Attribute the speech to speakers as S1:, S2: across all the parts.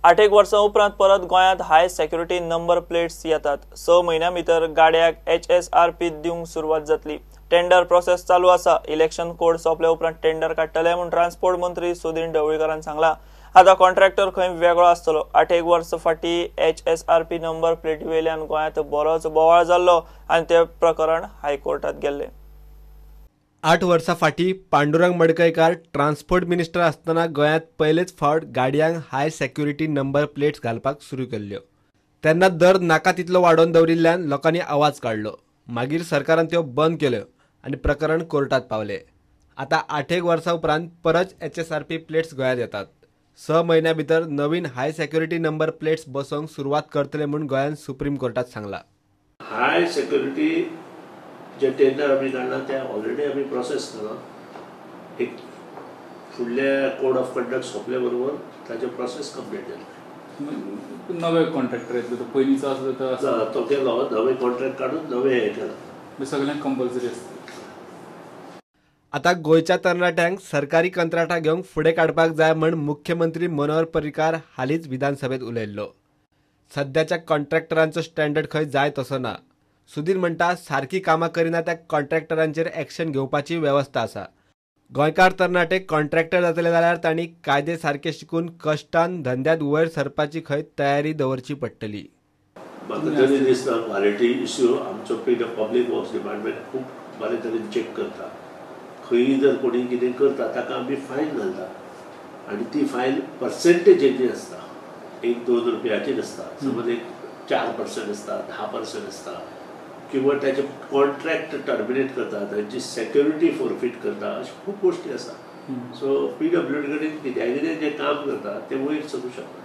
S1: 8 वर्सां उपरांत परत गोंयांत हाय सेक्युरिटी नंबर प्लेट्स येतात। 6 म्हयन्यां भितर गाड्याक HSRP दिवंक सुरवात जातली। टेंडर प्रोसेस चालू आसा। इलेक्शन कोड सोंपले उपरांत टेंडर काडटले म्हूण ट्रान्सपोर्ट मंत्री सुदीन ढवळीकरान सांगला। आतां कॉन्ट्रॅक्टर खंय वेगळो आसतलो। 8 वर्सां फाटीं HSRP नंबर प्लेटी वयल्यान गोंयांत बरोच बोवाळ जाल्लो आनी ते प्रकरण हायकोर्टात गेल्लें।
S2: 8 वर्सां फाटीं पांडुरंग मडकयकार ट्रान्सपोर्ट मिनिस्टर आसतना गोंयांत पयलेच फावट गाडयांक हाय सेक्युरिटी नंबर प्लेट्स घालपाक सुरू केल्ल्यो। तेन्ना दर नाका तितलो वाडोवन दवरिल्ल्यान लोकांनी आवाज काडलो। मागीर सरकारान त्यो बंद केल्यो आनी प्रकरण कोर्टात पावलें। आतां 8 वर्सां उपरांत परत HSRP प्लेट्स गोंयांत येतात। 6 म्हयन्यां भितर नवीन हाय सेक्युरिटी नंबर प्लेट्स बसोवंक सुरवात करतले म्हूण गोंयान सुप्रीम कोर्टात सांगला।
S3: हाय सेक्युरिटी जे टेंडर आमी काढला ते ऑलरेडी आमी प्रोसेस केला। एक फुडले कोड ऑफ कंडक्ट सोंपले बरोबर ताचे प्रोसेस कंप्लीट जाले।
S4: नवे कॉन्ट्रॅक्टर येतले, तो पयलींचो आसलो
S3: तो केलो, नवे कॉन्ट्रॅक्ट काडून नवे हे केला।
S4: सगळ्यांक कंपल्सरी आसता।
S2: आतां गोंयच्या तरणाट्यांक सरकारी कंत्राटां घेवंक फुडें काडपाक जाय म्हूण मुख्यमंत्री मनोहर पर्रीकार हालींच विधानसभेत उलयल्लो। सद्याच्या कॉन्ट्रॅक्टरांचो स्टँडर्ड खंय जाय तसो ना। सुदीन म्हणटा सारकी कामां करिना त्या कॉन्ट्रॅक्टरांचेर एक्शन घेवपाची वेवस्था आसा। गोंयकार तरणाटे कॉन्ट्रॅक्टर जातले जाल्यार तांणी कायदे सारके शिकून कश्टान धंद्यात वयर सरपाची खंय तयारी दवरची पडटली।
S3: म्हाका तरी दिसता क्वालिटी इश्यू आमचो पब्लीक वर्क्स डिपार्टमेंट खूब बरे तरेन चेक करता। खंय जर कोणी कितें करता ताका आमी फायन घालता आनी ती फायन पर्सेंटेजीची आसता। 1-2 रुपयाची नासता। समज एक 4% आसता, 10% आसता, किंवा त्याचे कॉन्ट्रॅक्ट टर्मिनेट करता, तांची सेक्युरिटी फोरफीट करता, अशें खूब गोश्टी आसा। सो PWD कडेन कितें जें काम करता तें वयर चलूं शकता।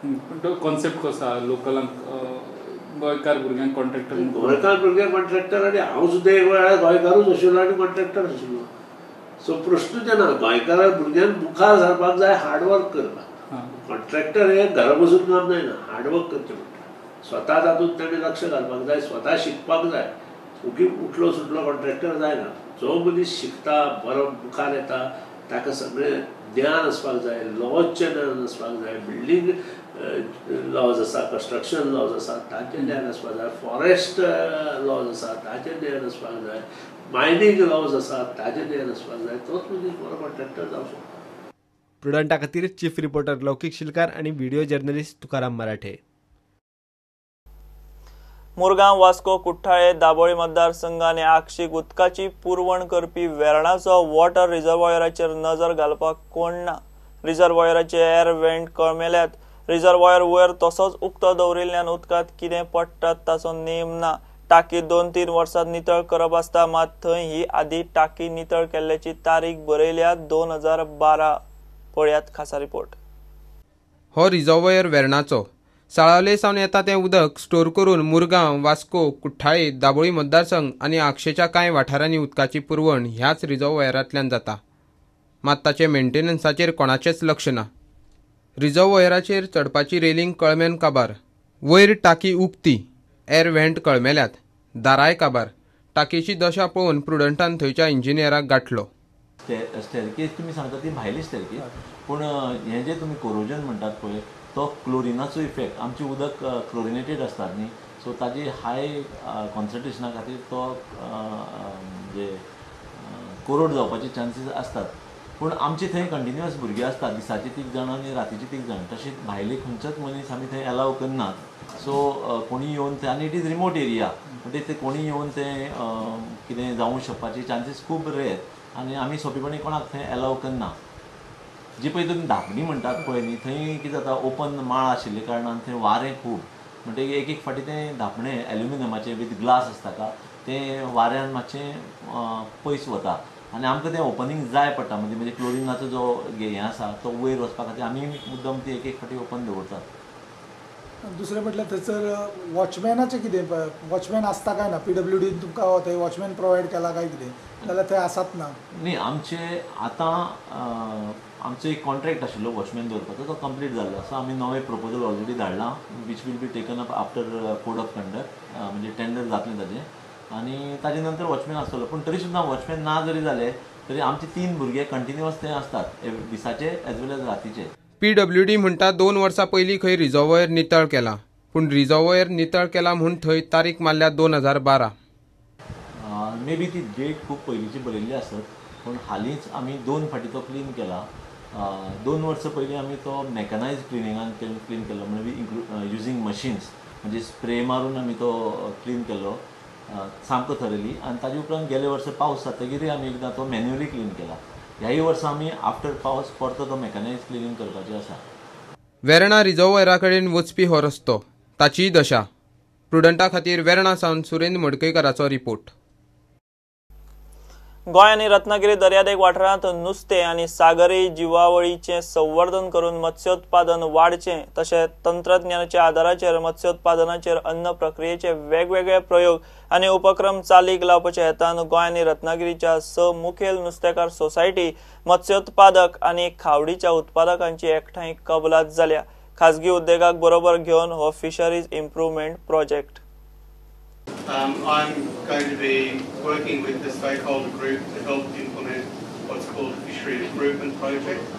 S4: पूण तो कॉन्सेप्ट कसो आसा लोकलांक गोंयकार भुरग्यांक कॉन्ट्रॅक्टर
S3: गोंयकार भुरग्यांक कॉन्ट्रॅक्टर आनी हांव सुद्दां एक वेळार गोंयकारूच आशिल्लो आनी कॉन्ट्रॅक्टर आशिल्लो। सो प्रश्न जेन्ना गोंयकारा भुरग्यांक मुखार सरपाक जाय हार्डवर्क करपाक। कॉन्ट्रॅक्टर हे घरा बसून काम जायना, हार्डवर्क करचें पडटा। स्वता तातूंत ताणें लक्ष घालपाक जाय, स्वता शिकपाक जाय। उठलो सुटलो कॉन्ट्रॅक्टर जायना। जो मनीस शिकता, बरो मुखार येता, ताका सगळें ज्ञान आसपाक जाय, लॉचें ज्ञान आसपाक जाय, बिल्डींग लॉज आसा, कंस्ट्रक्शन लॉज आसा ताचें ज्ञान आसपाक जाय, फॉरेस्ट लॉज आसा ताचें ज्ञान आसपाक जाय, मायनींग लॉज आसा ताचें ज्ञान आसपाक जाय। तोच मनीस बरो कॉन्ट्रॅक्टर जावंक शकता।
S2: प्रुडंटा खातीर चीफ रिपोर्टर लौकीक शिलकार आनी व्हिडिओ जर्नलिस्ट तुकाराम मराठे।
S1: मुरगांव, वास्को, कुठ्ठाळे, दाबोळी मतदारसंघ आनी आक्षीक उदकाची पुरवण करपी वेर्णाचो वॉटर रिजर्वॉयराचेर नजर घालपाक कोण ना। रिजर्वॉयराचे एअर व्हेंट कळमेल्यात। रिजर्वॉयर वयर तसोच उक्तो दवरिल्ल्यान उदकांत कितें पडटा ताचो नेम ना। टाकी 2-3 वर्सांत नितळ करप आसता, मात थंय ही आदी टाकी नितळ केल्ल्याची तारीख बरयल्या 2012। पळयात खासा रिपोर्ट।
S5: हो रिजर्वॉयर वेर्णाचो। साळावले सावन येता तें उदक स्टोर करून मुरगांव, वास्को, कुठ्ठाळे, दाबोळी मतदारसंघ आनी आक्षेच्या कांय वाठारांनी उदकाची पुरवण ह्याच रिजर्वॉयरांतल्यान जाता। मात ताचे मेंटेनन्साचेर कोणाचेंच लक्ष ना। रिजर्वॉयराचेर चडपाची रेलिंग कळमेन काबार, वयर टाकी उक्ती, एअर व्हेंट कळमेल्यात, दाराय काबार। टाकीची दशा पळोवन प्रुडंटान थंयच्या इंजिनियराक गाठलो।
S6: स्टेरकेस तुमी सांगता ती भायली स्टेरकेस, पूण हें जें तुमी कोरोजन म्हणटात पळय तो क्लोरिनाचो इफेक्ट। आमचें उदक क्लोरिनेटेड आसतात न्ही, सो ताजी हाय कॉन्सन्ट्रेशना खातीर तो म्हणजे कोरोड जावपाचे चान्सीस आसतात। पूण आमचे थंय कंटिन्युअस भुरगे आसतात, दिसाचे 3 जाण आनी रातीचे 3 जाण। तशेंच भायले खंयचोच मनीस आमी थंय अलाव करनात। सो कोणी येवन थंय, आनी इट इज रिमोट एरिया, म्हणजे ते कोणी येवन थंय कितें जावंक शकपाचे चान्सीस खूब रेर, आनी आमी सोंपेपणी कोणाक थंय अलाव करना। जी पळय तुमी धापणी म्हणटात पळय न्ही, थंय कितें जाता ओपन माळ आशिल्ले कारणान थंय वारें खूब, म्हणटकीर एक फावटी तें धापणें एल्युमिनियमाचें विथ ग्लास आसता का तें वाऱ्यान मातशें पयस वता आनी आमकां तें ओपनिंग जाय पडटा। म्हणजे क्लोरिनाचो जो हें आसा तो वयर वचपा खातीर आमी मुद्दम ती एक फावटी ओपन दवरतात।
S7: दुसरें म्हटल्यार थंयसर वॉचमॅनाचें कितें, वॉचमॅन आसता काय ना? PWD तुमकां थंय वॉचमॅन प्रोवायड केला काय कितें, जाल्यार थंय आसात ना? न्ही,
S6: आमचे आतां आमचो एक कॉन्ट्रॅक्ट आशिल्लो वॉचमॅन दवरपाचो, तो कंप्लीट जाल्लो आसा। आमी नवें प्रपोजल ऑलरेडी धाडलां, which will be taken up after code of conduct, म्हणजे टेंडर जातलें ताजें, आनी ताजे नंतर वॉचमॅन आसतलो। पूण तरी सुद्दां वॉचमॅन ना जरी जाले तरी आमचे 3 भुरगे कंटिन्युअस थंय आसतात, दिसाचे एज वेल एज रातीचे।
S5: PWD म्हणटा 2 वर्सां पयलीं खंय रिजर्वयर नितळ केला, पूण रिजर्वयर नितळ केला म्हूण थंय तारीख मारल्या 2012.
S6: मे बी ती डेट खूब पयलींची बरयल्ली आसत, पूण हालींच आमी 2 फावटी तो क्लीन केला. 2 वर्सां पयलीं आमी तो मॅकनायज क्लिनिंगान क्लीन केल्लो, म्हणजे युजींग मशीन्स, म्हणजे स्प्रे मारून आमी तो क्लीन केल्लो सामको थरली. आनी ताजे उपरांत गेले वर्सा पावस जातकीर आमी एकदां तो मॅन्युअली क्लीन केला. ह्याय वर्सा आमी आफ्टर पावस परतो तो मॅकनायज क्लिनिंग करपाचें आसा.
S5: वेर्णा रिजर्वयरा कडेन वचपी हो रस्तो, ताचीय दशा. प्रुडंटा खातीर वेर्णा सावन सुरेंद्र मडकयकाराचो रिपोर्ट.
S1: गोंय आनी रत्नागिरी दर्यादेग वाठारांत नुस्तें आनी सागरी जिवावळीचें संवर्धन करून मत्स्योत्पादन वाडचें, तशेंच तंत्रज्ञानाच्या आदाराचेर मत्स्योत्पादनाचेर अन्न प्रक्रियेचे वेगवेगळे प्रयोग आनी उपक्रम चालीक लावपाच्या हेतान गोंय आनी रत्नागिरीच्या 6 मुखेल नुस्तेकार सोसायटी, मत्स्योत्पादक आनी खावडीच्या उत्पादकांची एकठांय कबलात जाल्या. खाजगी उद्देगाक बरोबर घेवन हो fisheries improvement project.
S8: I'm going to be working with the stakeholder group to help implement what's called the Fishery Improvement Project.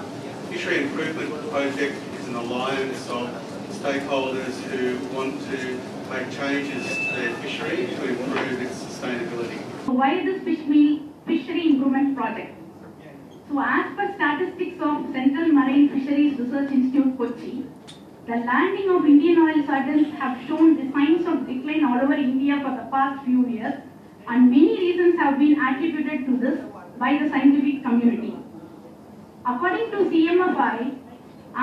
S8: Fishery Improvement Project is an alliance of stakeholders who want to make changes to their fishery to improve its sustainability.
S9: Why this Fishery Improvement Project? So as per statistics of Central Marine Fisheries Research Institute, Kochi, the landing of Indian oil sardines have shown the signs of decline all over India for the past few years, and many reasons have been attributed to this by the scientific community. According to CMFI,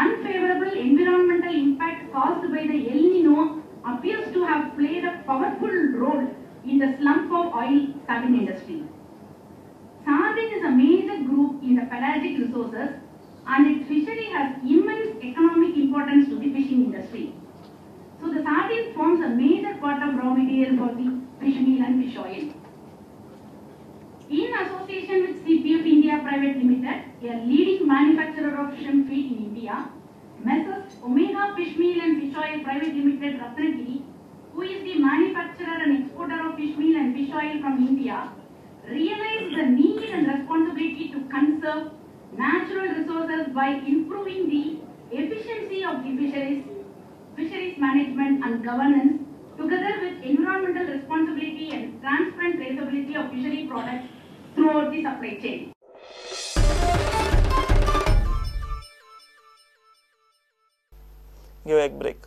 S9: unfavorable environmental impact caused by the El Nino appears to have played a powerful role in the slump of oil sardine industry. Sardine is a major group in the pelagic resources, and its fishery has immense economic importance to the fishing industry. So the sardine forms a major part of raw material for the fish meal and fish oil. In association with CPF India Private Limited, a leading manufacturer of shrimp feed in India, Messrs. Omega Fish Meal and Fish Oil Private Limited Ratnagiri, who is the manufacturer and exporter of fish meal and fish oil from India, realized the need and responsibility to conserve natural resources by improving the efficiency of the fisheries management and governance, together with environmental responsibility and transparent traceability of fishery products throughout the supply chain.
S1: Give a break.